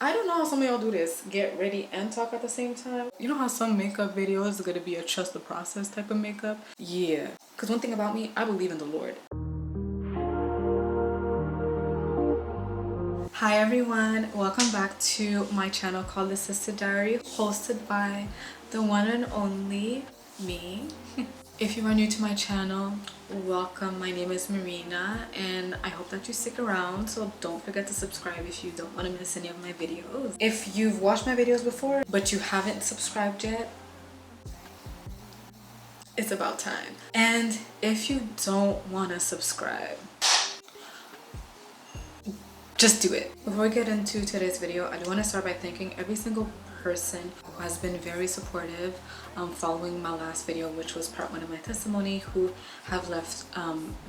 I don't know how some of y'all do this. Get ready and talk at the same time. You know how some makeup videos are gonna be a trust the process type of makeup? Yeah. Because one thing about me, I believe in the Lord. Hi everyone, welcome back to my channel called The Sister Diary, hosted by the one and only me. If you are new to my channel, welcome. My name is Marina and I hope that you stick around, so don't forget to subscribe if you don't want to miss any of my videos. If you've watched my videos before but you haven't subscribed yet, it's about time. And if you don't want to subscribe, just do it. Before we get into today's video, I do want to start by thanking every single person who has been very supportive following my last video, which was part 1 of my testimony, who have left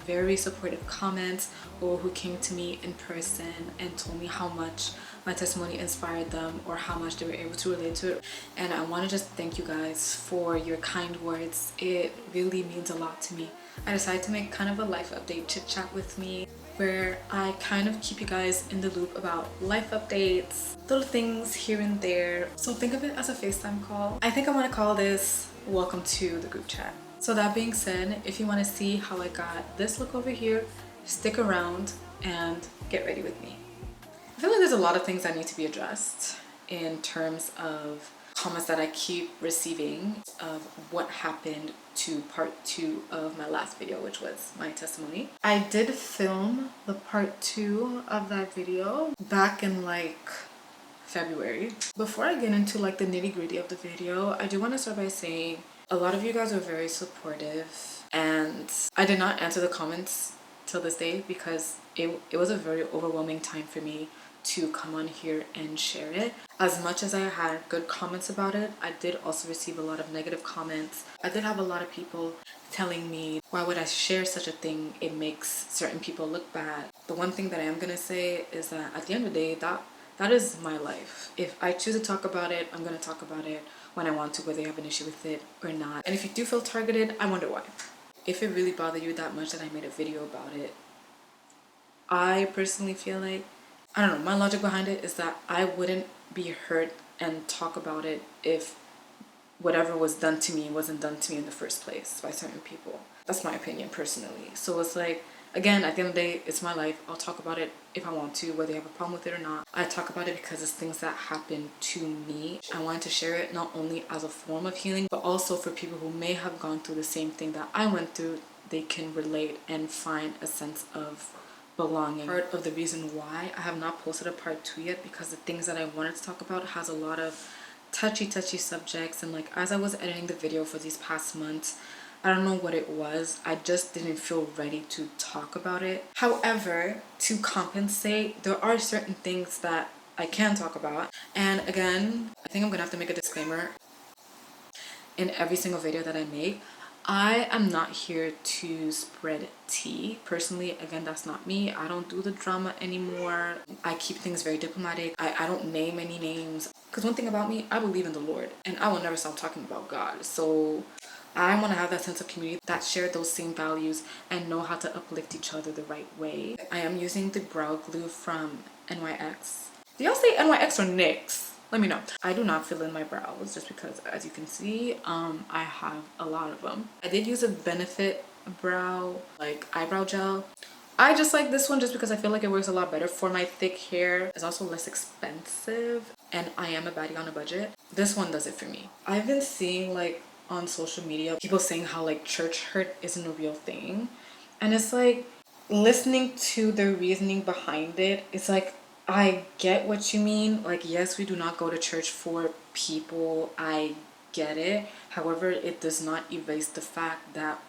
very supportive comments, or who came to me in person and told me how much my testimony inspired them or how much they were able to relate to it. And I want to just thank you guys for your kind words. It really means a lot to me. I decided to make kind of a life update chit chat with me, where I kind of keep you guys in the loop about life updates, little things here and there. So think of it as a FaceTime call. I think I want to call this Welcome to the Group Chat. So that being said, if you want to see how I got this look over here, stick around and get ready with me. I feel like there's a lot of things that need to be addressed in terms of comments that I keep receiving of what happened to part 2 of my last video, which was my testimony. I did film the part 2 of that video back in like February. Before I get into like the nitty-gritty of the video, I do want to start by saying a lot of you guys were very supportive, and I did not answer the comments till this day because it was a very overwhelming time for me to come on here and share it. As much as I had good comments about it, I did also receive a lot of negative comments. I did have a lot of people telling me, why would I share such a thing? It makes certain people look bad. The one thing that I am gonna say is that at the end of the day, that is my life. If I choose to talk about it, I'm gonna talk about it when I want to, whether you have an issue with it or not. And if you do feel targeted, I wonder why. If it really bothered you that much that I made a video about it, I personally feel like, I don't know, my logic behind it is that I wouldn't be hurt and talk about it if whatever was done to me wasn't done to me in the first place by certain people. That's my opinion personally. So it's like, again, at the end of the day, it's my life. I'll talk about it if I want to, whether you have a problem with it or not. I talk about it because it's things that happen to me. I wanted to share it not only as a form of healing, but also for people who may have gone through the same thing that I went through. They can relate and find a sense of belonging. Part of the reason why I have not posted a part 2 yet, because the things that I wanted to talk about has a lot of touchy subjects, and like as I was editing the video for these past months, I don't know what it was, I just didn't feel ready to talk about it. However, to compensate, there are certain things that I can talk about. And again, I think I'm gonna have to make a disclaimer in every single video that I make. I am not here to spread tea. Personally, again, that's not me. I don't do the drama anymore. I keep things very diplomatic. I don't name any names. Because one thing about me, I believe in the Lord. And I will never stop talking about God. So I want to have that sense of community that share those same values and know how to uplift each other the right way. I am using the brow glue from NYX. Do y'all say NYX or NYX? Let me know. I do not fill in my brows just because, as you can see, I have a lot of them. I did use a Benefit brow, like eyebrow gel. I just like this one just because I feel like it works a lot better for my thick hair. It's also less expensive, and I am a baddie on a budget. This one does it for me. I've been seeing like on social media people saying how like church hurt isn't a real thing, and it's like, listening to the reasoning behind it, it's like, I get what you mean. Like, yes, we do not go to church for people. I get it. However, it does not erase the fact that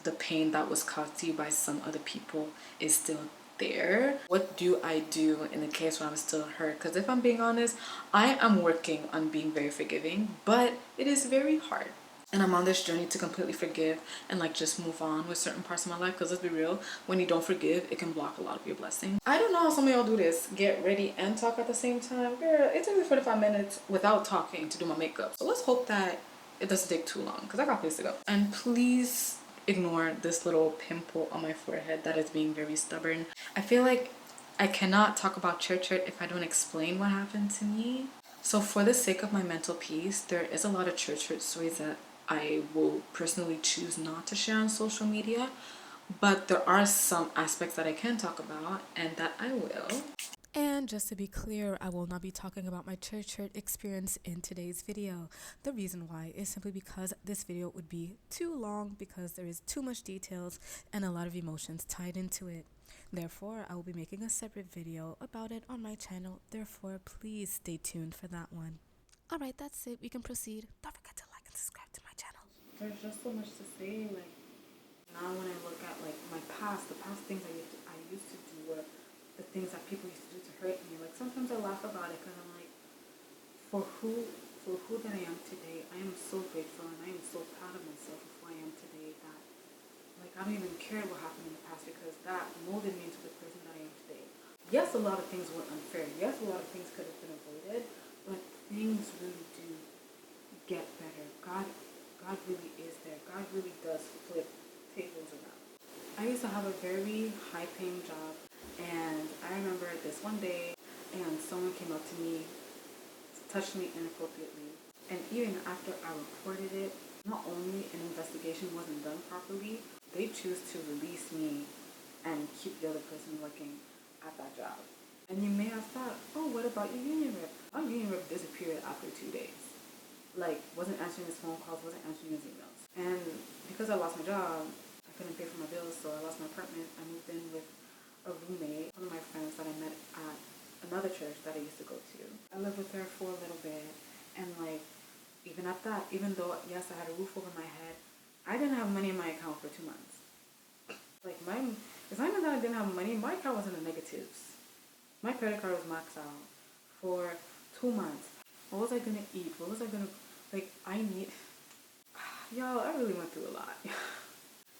the pain that was caused to you by some other people is still there. What do I do in the case when I'm still hurt? Because if I'm being honest, I am working on being very forgiving, but it is very hard. And I'm on this journey to completely forgive and like just move on with certain parts of my life, because let's be real, when you don't forgive, it can block a lot of your blessings. I don't know how some of y'all do this. Get ready and talk at the same time. Girl, it took me 45 minutes without talking to do my makeup. So let's hope that it doesn't take too long, because I got a place to go. And please ignore this little pimple on my forehead that is being very stubborn. I feel like I cannot talk about church hurt if I don't explain what happened to me. So for the sake of my mental peace, there is a lot of church hurt stories that I will personally choose not to share on social media, but there are some aspects that I can talk about and that I will. And just to be clear, I will not be talking about my church hurt experience in today's video. The reason why is simply because this video would be too long because there is too much details and a lot of emotions tied into it. Therefore, I will be making a separate video about it on my channel. Therefore, please stay tuned for that one. Alright, that's it. We can proceed. Don't forget to like and subscribe to my channel. There's just so much to say. Like, now when I look at like my past, the past things I used to do were the things that people used to do to hurt me. Like sometimes I laugh about it because I'm like, for who that I am today, I am so grateful and I am so proud of myself of who I am today that like I don't even care what happened in the past because that molded me into the person that I am today. Yes, a lot of things were unfair. Yes, a lot of things could have been avoided, but things really do get better. God really is there. God really does flip tables around. I used to have a very high paying job, and I remember this one day and someone came up to me, touched me inappropriately, and even after I reported it, not only an investigation wasn't done properly, they choose to release me and keep the other person working at that job. And you may have thought, oh, what about your union rep? Our union rep disappeared after 2 days. Like, wasn't answering his phone calls, wasn't answering his emails. And because I lost my job, I couldn't pay for my bills, so I lost my apartment. I moved in with a roommate, one of my friends that I met at another church that I used to go to. I lived with her for a little bit, and like, even at that, even though, yes, I had a roof over my head, I didn't have money in my account for 2 months. Like, it's not even that I didn't have money, my account was in the negatives. My credit card was maxed out for 2 months. What was I gonna eat? What was I gonna, like, y'all, I really went through a lot.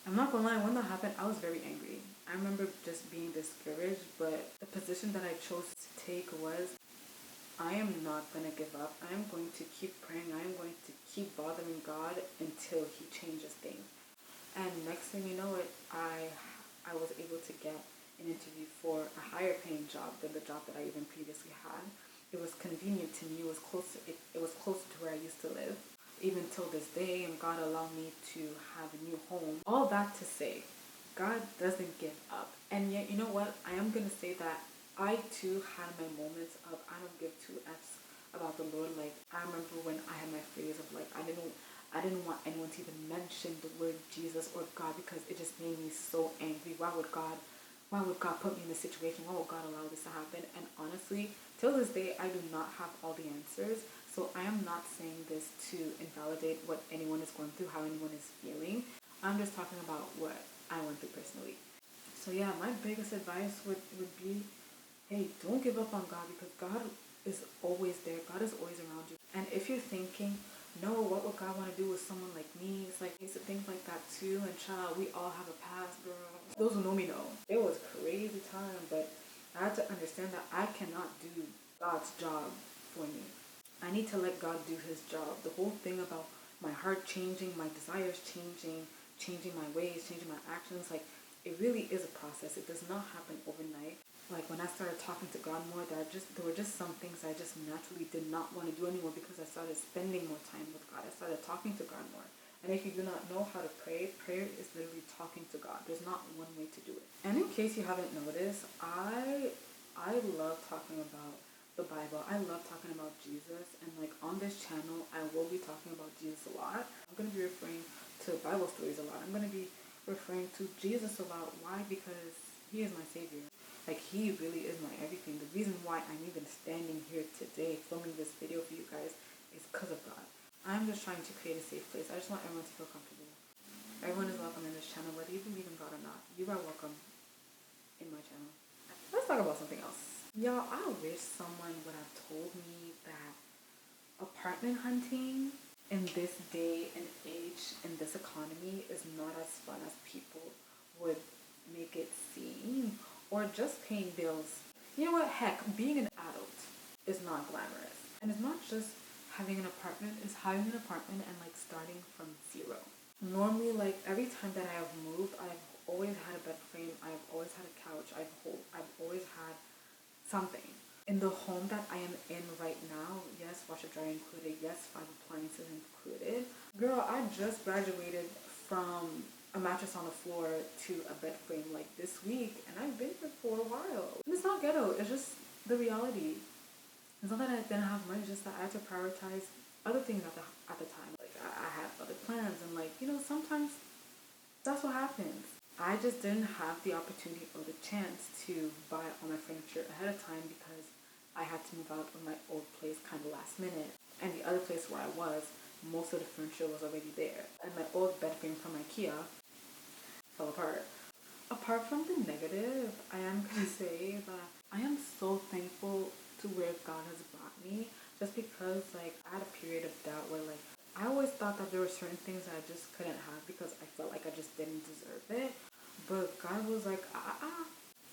I'm not gonna lie, when that happened, I was very angry. I remember just being discouraged, but the position that I chose to take was, I am not gonna give up. I am going to keep praying. I am going to keep bothering God until He changes things. And next thing you know it, I was able to get an interview for a higher paying job than the job that I even previously had. It was convenient to me. It was closer to where I used to live. Even till this day, and God allowed me to have a new home. All that to say, God doesn't give up. And yet, you know what? I am going to say that I too had my moments of I don't give two F's about the Lord. Like, I remember when I had my phase of like, I didn't want anyone to even mention the word Jesus or God because it just made me so angry. Why would God put me in this situation? Why would God allow this to happen? And honestly, till this day, I do not have all the answers. So I am not saying this to invalidate what anyone is going through, how anyone is feeling. I'm just talking about what I went through personally. So yeah, my biggest advice would be, hey, don't give up on God because God is always there. God is always around you. And if you're thinking, no, what would God want to do with someone like me? It's like, I used to think like that too. And child, we all have a past, girl. Those who know me know. It was crazy time, but I had to understand that I cannot do God's job for me. I need to let God do His job. The whole thing about my heart changing, my desires changing my ways, changing my actions, like, it really is a process. It does not happen overnight. Like, when I started talking to God more, there were just some things I just naturally did not want to do anymore because I started spending more time with God. I started talking to God more. And if you do not know how to pray, prayer is literally talking to God. There's not one way to do it. And in case you haven't noticed, I love talking about the Bible. I love talking about Jesus, and like on this channel I will be talking about Jesus a lot. I'm going to be referring to Bible stories a lot. I'm going to be referring to Jesus a lot. Why? Because He is my Savior. Like, He really is my everything. The reason why I'm even standing here today filming this video for you guys is because of God. I'm just trying to create a safe place. I just want everyone to feel comfortable. Everyone is welcome in this channel, whether you believe in God or not. You are welcome in my channel. Let's talk about something else. Y'all, I wish someone would have told me that apartment hunting in this day and age, in this economy, is not as fun as people would make it seem, or just paying bills. You know what? Heck, being an adult is not glamorous. And it's not just having an apartment, it's having an apartment and like starting from zero. Normally, like every time that I have moved, I've always had a bed frame, I've always had a couch, I've always had something. In the home that I am in right now, yes, washer dryer included, yes, 5 appliances included. Girl, I just graduated from a mattress on the floor to a bed frame like this week, and I've been here for a while. And it's not ghetto, it's just the reality. It's not that I didn't have money, it's just that I had to prioritize other things at the time. Like, I had other plans, and like, sometimes that's what happens. I just didn't have the opportunity or the chance to buy all my furniture ahead of time because I had to move out of my old place kind of last minute. And the other place where I was, most of the furniture was already there. And my old bed frame from IKEA fell apart. Apart from the negative, I am going to say that I am so thankful to where God has brought me. Just because, like, I had a period of doubt where, like, I always thought that there were certain things that I just couldn't have because I felt like I just didn't deserve it. But God was like,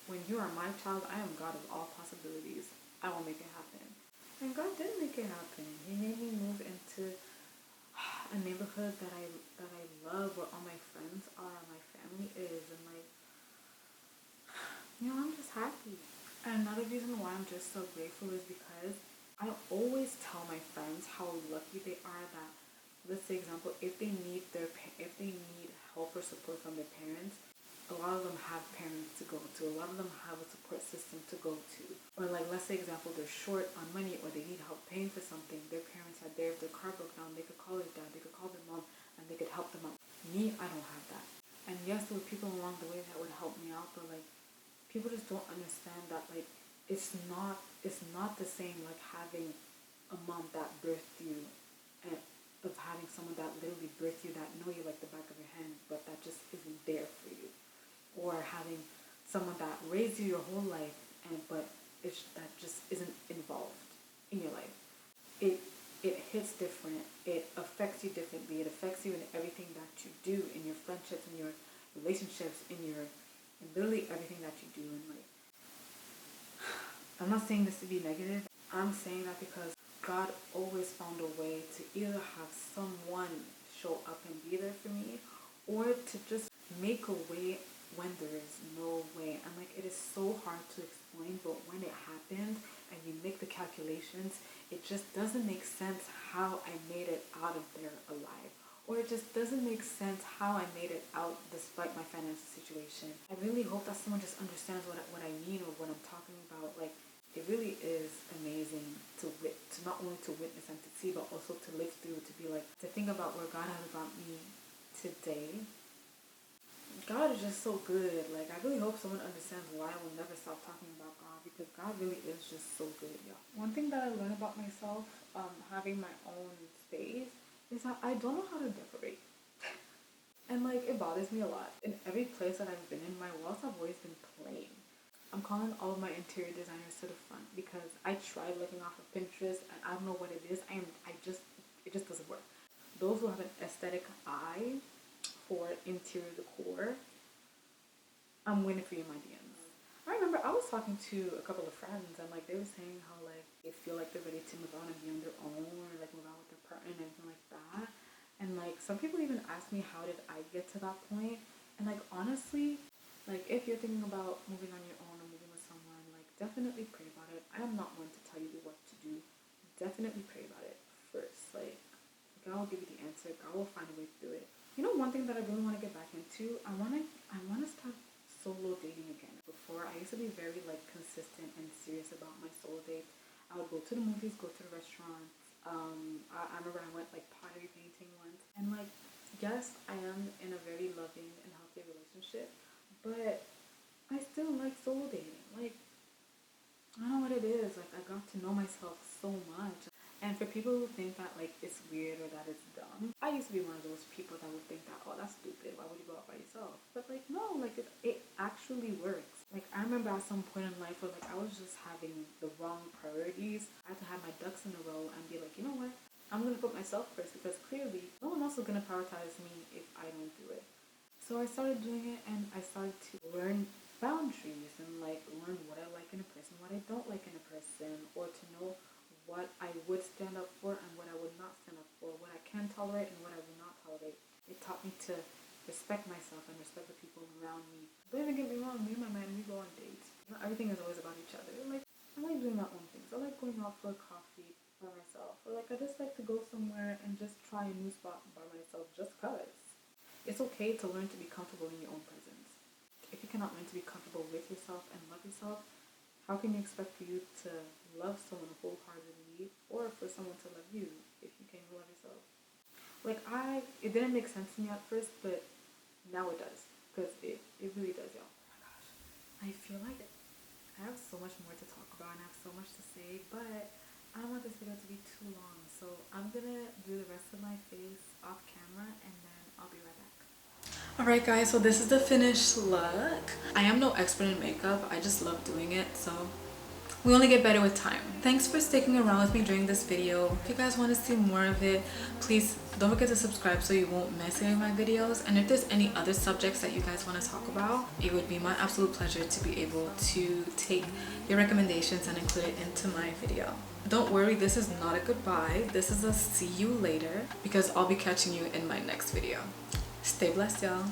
when you are my child, I am God of all possibilities. I will make it happen. And God did make it happen. He made me move into a neighborhood that I love, where all my friends are, my family is, and like, I'm just happy. And another reason why I'm just so grateful is because I always tell my friends how lucky they are that, let's say example, if they need help or support from their parents, a lot of them have parents to go to. A lot of them have a support system to go to. Or like, let's say example, they're short on money or they need help paying for something. Their parents are there. If their car broke down, they could call their dad, they could call their mom, and they could help them out. Me, I don't have that. And yes, there were people along the way that would help me out, but like, people just don't understand that, like, it's not the same like having a mom that birthed you, and of having someone that literally birthed you, that know you like the back of your hand, but that just isn't there for you. Or having someone that raised you your whole life, but that just isn't involved in your life. It hits different. It affects you differently. It affects you in everything that you do, in your friendships, in your relationships, in literally everything that you do. And like, I'm not saying this to be negative. I'm saying that because God always found a way to either have someone show up and be there for me, or to just make a way when there is no way. And like, it is so hard to explain, but when it happens and you make the calculations, it just doesn't make sense how I made it out of there alive. Or it just doesn't make sense how I made it out despite my financial situation. I really hope that someone just understands what I mean or what I'm talking about. Like, it really is amazing to not only to witness and to see, but also to live through, to be like, to think about where God has brought me today. God is just so good. Like, I really hope someone understands why I will never stop talking about God, because God really is just so good, y'all. One thing that I learned about myself, having my own space, is that I don't know how to decorate. And like, it bothers me a lot. In every place that I've been in, my walls have always been plain. I'm calling all of my interior designers to the front because I tried looking off of Pinterest and I don't know what it is. It just doesn't work. Those who have an aesthetic eye for interior decor, I'm waiting for you in my DMs. I remember I was talking to a couple of friends and like, they were saying how like they feel like they're ready to move on and be on their own, or like move out with their partner and everything like that. And like, some people even asked me, how did I get to that point? And like, honestly, like, if you're thinking about moving on your own or moving with someone, like, definitely pray about it. I am not one to tell you what to do. Definitely pray about it first. Like, God will give you the answer. God will find a way through it. You know, one thing that I really want to get back into, I want to start solo dating again. Before, I used to be very like consistent and serious about my solo dates. I would go to the movies, go to the restaurants. I remember I went like pottery painting once, and like, yes, I am in a very loving and healthy relationship, but I still like solo dating. Like, I don't know what it is. Like, I got to know myself so much. And for people who think that like it's weird or that it's dumb, I used to be one of those people that would think that, oh, that's stupid. Why would you go out by yourself? But like, no, like it actually works. Like, I remember at some point in life where like I was just having the wrong priorities. I had to have my ducks in a row and be like, you know what? I'm gonna put myself first, because clearly no one else is gonna prioritize me if I don't do it. So I started doing it, and I started to learn boundaries and like learn what I like in a person, what I don't like in a person, or to know what I would stand up for and what I would not stand up for, what I can tolerate and what I will not tolerate. It taught me to respect myself and respect the people around me. Don't even get me wrong, me and my man, we go on dates. Not everything is always about each other. Like, like doing my own things. I like going out for coffee by myself, or like I just like to go somewhere and just try a new spot by myself just cause. It's okay to learn to be comfortable in your own presence. If you cannot learn to be comfortable with yourself and love yourself, how can you expect for you to love someone wholeheartedly, or for someone to love you if you can't even love yourself? Like it didn't make sense to me at first, but now it does, because it really does, y'all. Oh my gosh, I feel like I have so much more to talk about and I have so much to say, but I don't want this video to be too long, so I'm gonna do the rest of my face off camera and then I'll be right back. Alright guys, so this is the finished look. I am no expert in makeup, I just love doing it, so we only get better with time. Thanks for sticking around with me during this video. If you guys want to see more of it, please don't forget to subscribe so you won't miss any of my videos. And if there's any other subjects that you guys want to talk about, it would be my absolute pleasure to be able to take your recommendations and include it into my video. Don't worry, this is not a goodbye. This is a see you later, because I'll be catching you in my next video. Stay blessed, y'all.